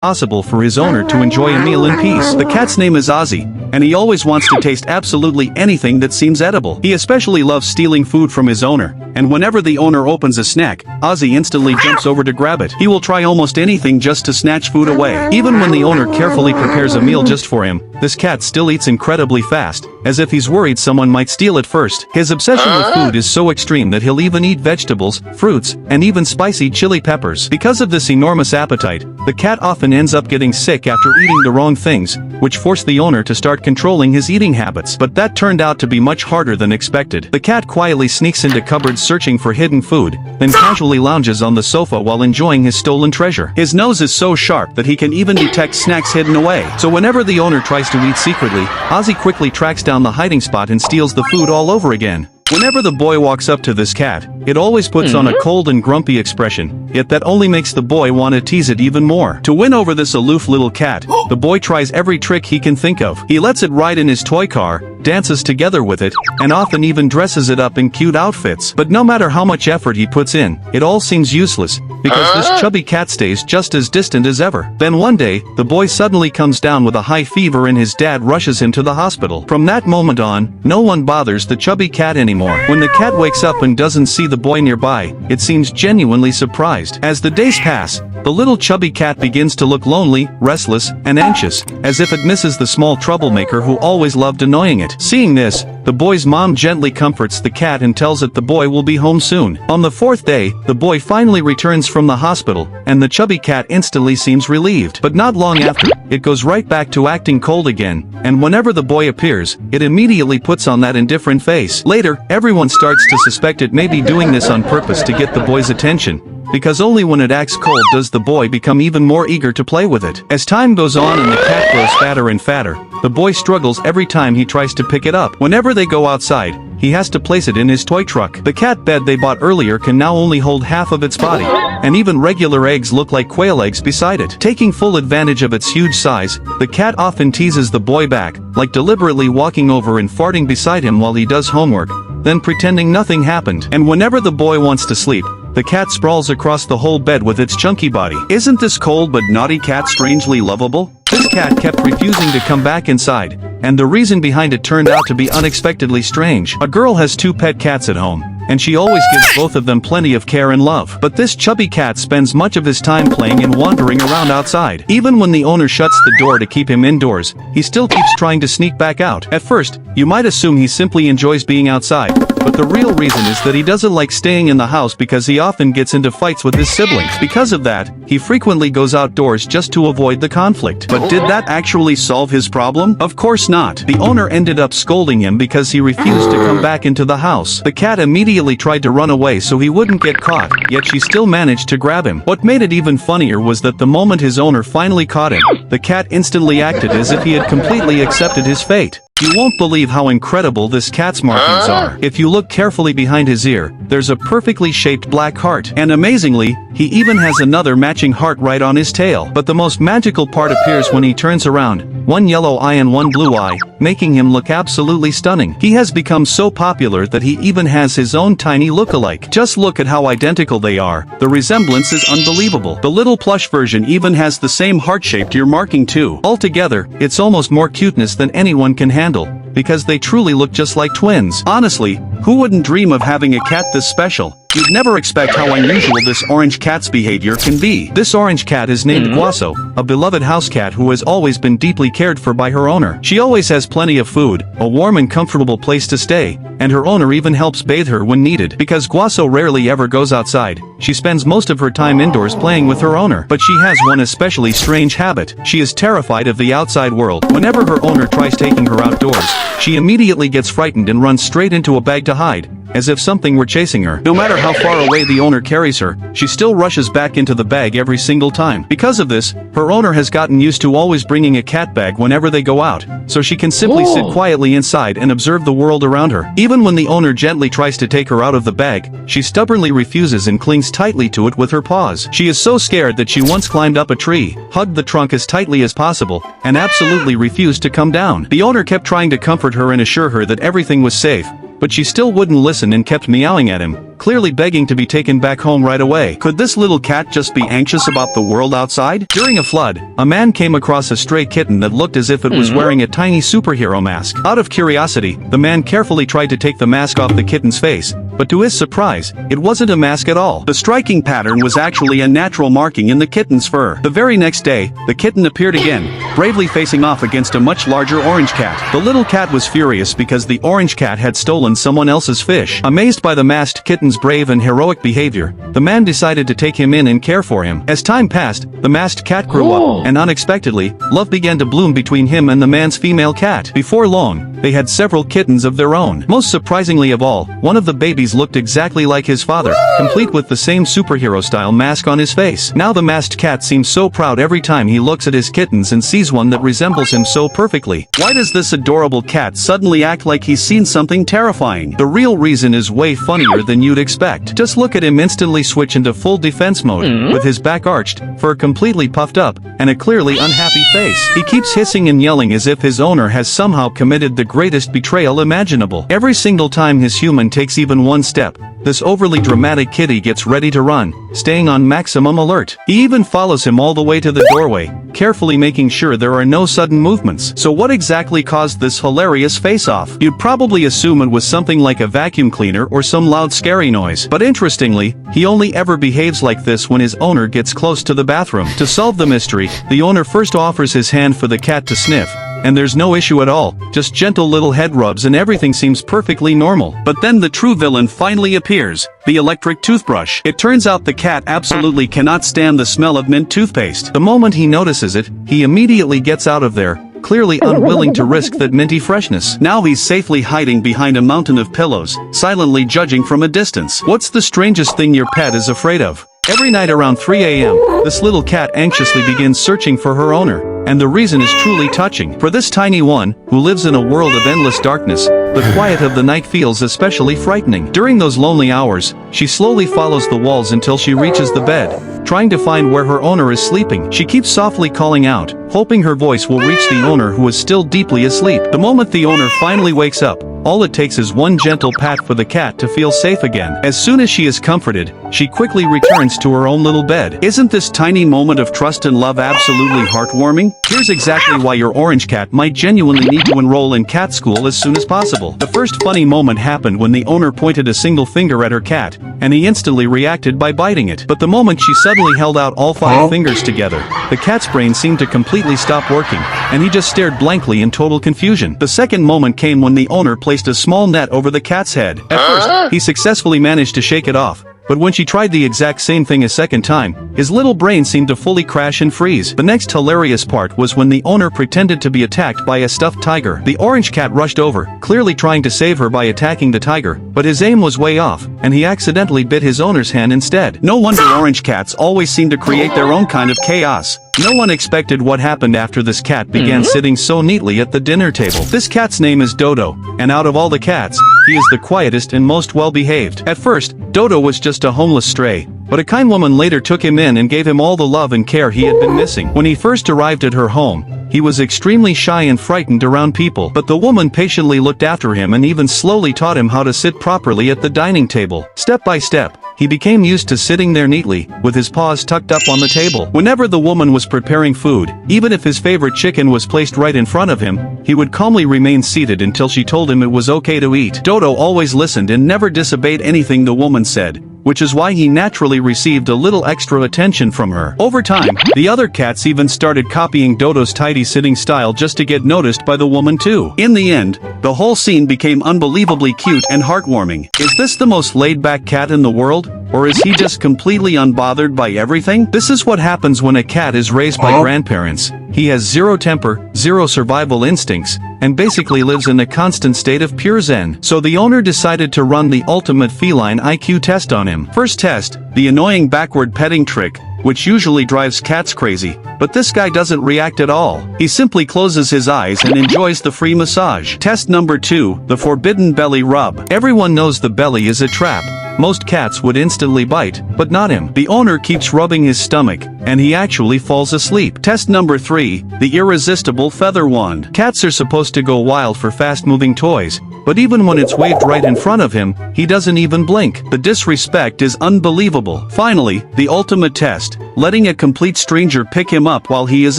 possible for his owner to enjoy a meal in peace. The cat's name is Ozzy, and he always wants to taste absolutely anything that seems edible. He especially loves stealing food from his owner, and whenever the owner opens a snack, Ozzy instantly jumps over to grab it. He will try almost anything just to snatch food away. Even when the owner carefully prepares a meal just for him, this cat still eats incredibly fast, as if he's worried someone might steal it first. His obsession with food is so extreme that he'll even eat vegetables, fruits, and even spicy chili peppers. Because of this enormous appetite, the cat often ends up getting sick after eating the wrong things, which forced the owner to start controlling his eating habits. But that turned out to be much harder than expected. The cat quietly sneaks into cupboards searching for hidden food, then casually lounges on the sofa while enjoying his stolen treasure. His nose is so sharp that he can even detect snacks hidden away. So whenever the owner tries to eat secretly, Ozzy quickly tracks down the hiding spot and steals the food all over again. Whenever the boy walks up to this cat, it always puts on a cold and grumpy expression, yet that only makes the boy want to tease it even more. To win over this aloof little cat, the boy tries every trick he can think of. He lets it ride in his toy car, dances together with it, and often even dresses it up in cute outfits. But no matter how much effort he puts in, it all seems useless, because this chubby cat stays just as distant as ever. Then one day, the boy suddenly comes down with a high fever and his dad rushes him to the hospital. From that moment on, no one bothers the chubby cat anymore. When the cat wakes up and doesn't see the boy nearby, it seems genuinely surprised. As the days pass, the little chubby cat begins to look lonely, restless, and anxious, as if it misses the small troublemaker who always loved annoying it. Seeing this, the boy's mom gently comforts the cat and tells it the boy will be home soon. On the fourth day, the boy finally returns from the hospital, and the chubby cat instantly seems relieved. But not long after, it goes right back to acting cold again, and whenever the boy appears, it immediately puts on that indifferent face. Later, everyone starts to suspect it may be doing this on purpose to get the boy's attention, because only when it acts cold does the boy become even more eager to play with it. As time goes on and the cat grows fatter and fatter, the boy struggles every time he tries to pick it up. Whenever they go outside, he has to place it in his toy truck. The cat bed they bought earlier can now only hold half of its body, and even regular eggs look like quail eggs beside it. Taking full advantage of its huge size, the cat often teases the boy back, like deliberately walking over and farting beside him while he does homework, then pretending nothing happened. And whenever the boy wants to sleep, the cat sprawls across the whole bed with its chunky body. Isn't this cold but naughty cat strangely lovable? This cat kept refusing to come back inside, and the reason behind it turned out to be unexpectedly strange. A girl has 2 pet cats at home, and she always gives both of them plenty of care and love. But this chubby cat spends much of his time playing and wandering around outside. Even when the owner shuts the door to keep him indoors, he still keeps trying to sneak back out. At first, you might assume he simply enjoys being outside, but the real reason is that he doesn't like staying in the house because he often gets into fights with his siblings. Because of that, he frequently goes outdoors just to avoid the conflict. But did that actually solve his problem? Of course not. The owner ended up scolding him because he refused to come back into the house. The cat immediately tried to run away so he wouldn't get caught, yet she still managed to grab him. What made it even funnier was that the moment his owner finally caught him, the cat instantly acted as if he had completely accepted his fate. You won't believe how incredible this cat's markings are. If you look carefully behind his ear, there's a perfectly shaped black heart. And amazingly, he even has another matching heart right on his tail. But the most magical part appears when he turns around, one yellow eye and one blue eye, making him look absolutely stunning. He has become so popular that he even has his own tiny look-alike. Just look at how identical they are. The resemblance is unbelievable. The little plush version even has the same heart-shaped ear marking too. Altogether, it's almost more cuteness than anyone can handle, because they truly look just like twins. Honestly, who wouldn't dream of having a cat this special? You'd never expect how unusual this orange cat's behavior can be. This orange cat is named Guaso, a beloved house cat who has always been deeply cared for by her owner. She always has plenty of food, a warm and comfortable place to stay, and her owner even helps bathe her when needed. Because Guaso rarely ever goes outside, she spends most of her time indoors playing with her owner. But she has one especially strange habit. She is terrified of the outside world. Whenever her owner tries taking her outdoors, she immediately gets frightened and runs straight into a bag to hide, as if something were chasing her. No matter how far away the owner carries her, she still rushes back into the bag every single time. Because of this, her owner has gotten used to always bringing a cat bag whenever they go out, so she can simply sit quietly inside and observe the world around her. Even when the owner gently tries to take her out of the bag, she stubbornly refuses and clings tightly to it with her paws. She is so scared that she once climbed up a tree, hugged the trunk as tightly as possible, and absolutely refused to come down. The owner kept trying to comfort her and assure her that everything was safe, but she still wouldn't listen and kept meowing at him, clearly begging to be taken back home right away. Could this little cat just be anxious about the world outside? During a flood, a man came across a stray kitten that looked as if it was wearing a tiny superhero mask. Out of curiosity, the man carefully tried to take the mask off the kitten's face, but to his surprise, it wasn't a mask at all. The striking pattern was actually a natural marking in the kitten's fur. The very next day, the kitten appeared again, bravely facing off against a much larger orange cat. The little cat was furious because the orange cat had stolen someone else's fish. Amazed by the masked kitten's brave and heroic behavior, the man decided to take him in and care for him. As time passed, the masked cat grew up, and unexpectedly, love began to bloom between him and the man's female cat. Before long, they had several kittens of their own. Most surprisingly of all, one of the babies looked exactly like his father, complete with the same superhero-style mask on his face. Now the masked cat seems so proud every time he looks at his kittens and sees one that resembles him so perfectly. Why does this adorable cat suddenly act like he's seen something terrifying? The real reason is way funnier than you'd expect. Just look at him instantly switch into full defense mode, with his back arched, fur completely puffed up, and a clearly unhappy face. He keeps hissing and yelling as if his owner has somehow committed the greatest betrayal imaginable. Every single time his human takes even one step, this overly dramatic kitty gets ready to run, staying on maximum alert. He even follows him all the way to the doorway, carefully making sure there are no sudden movements. So what exactly caused this hilarious face-off? You'd probably assume it was something like a vacuum cleaner or some loud scary noise. But interestingly, he only ever behaves like this when his owner gets close to the bathroom. To solve the mystery, the owner first offers his hand for the cat to sniff, and there's no issue at all, just gentle little head rubs and everything seems perfectly normal. But then the true villain finally appears, the electric toothbrush. It turns out the cat absolutely cannot stand the smell of mint toothpaste. The moment he notices it, he immediately gets out of there, clearly unwilling to risk that minty freshness. Now he's safely hiding behind a mountain of pillows, silently judging from a distance. What's the strangest thing your pet is afraid of? Every night around 3 a.m., this little cat anxiously begins searching for her owner. And the reason is truly touching. For this tiny one, who lives in a world of endless darkness, the quiet of the night feels especially frightening. During those lonely hours, she slowly follows the walls until she reaches the bed, trying to find where her owner is sleeping. She keeps softly calling out, hoping her voice will reach the owner who is still deeply asleep. The moment the owner finally wakes up, all it takes is one gentle pat for the cat to feel safe again. As soon as she is comforted, she quickly returns to her own little bed. Isn't this tiny moment of trust and love absolutely heartwarming? Here's exactly why your orange cat might genuinely need to enroll in cat school as soon as possible. The first funny moment happened when the owner pointed a single finger at her cat, and he instantly reacted by biting it. But the moment she suddenly held out all 5 fingers together, the cat's brain seemed to completely stop working, and he just stared blankly in total confusion. The second moment came when the owner placed a small net over the cat's head. At first, he successfully managed to shake it off, but when she tried the exact same thing a second time, his little brain seemed to fully crash and freeze. The next hilarious part was when the owner pretended to be attacked by a stuffed tiger. The orange cat rushed over, clearly trying to save her by attacking the tiger, but his aim was way off, and he accidentally bit his owner's hand instead. No wonder orange cats always seem to create their own kind of chaos. No one expected what happened after this cat began sitting so neatly at the dinner table. This cat's name is Dodo, and out of all the cats, he is the quietest and most well-behaved. At first, Dodo was just a homeless stray, but a kind woman later took him in and gave him all the love and care he had been missing. When he first arrived at her home, he was extremely shy and frightened around people, but the woman patiently looked after him and even slowly taught him how to sit properly at the dining table. Step by step, he became used to sitting there neatly, with his paws tucked up on the table. Whenever the woman was preparing food, even if his favorite chicken was placed right in front of him, he would calmly remain seated until she told him it was okay to eat. Dodo always listened and never disobeyed anything the woman said, which is why he naturally received a little extra attention from her. Over time, the other cats even started copying Dodo's tidy sitting style just to get noticed by the woman too. In the end, the whole scene became unbelievably cute and heartwarming. Is this the most laid-back cat in the world? Or is he just completely unbothered by everything? This is what happens when a cat is raised by grandparents. He has zero temper, zero survival instincts, and basically lives in a constant state of pure zen. So the owner decided to run the ultimate feline IQ test on him. First test, the annoying backward petting trick, which usually drives cats crazy, but this guy doesn't react at all. He simply closes his eyes and enjoys the free massage. Test number 2, the forbidden belly rub. Everyone knows the belly is a trap. Most cats would instantly bite, but not him. The owner keeps rubbing his stomach, and he actually falls asleep. Test number 3, the irresistible feather wand. Cats are supposed to go wild for fast-moving toys, but even when it's waved right in front of him, he doesn't even blink. The disrespect is unbelievable. Finally, the ultimate test, letting a complete stranger pick him up while he is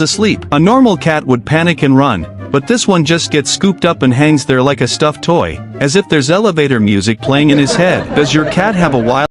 asleep. A normal cat would panic and run, but this one just gets scooped up and hangs there like a stuffed toy, as if there's elevator music playing in his head. Does your cat have a wild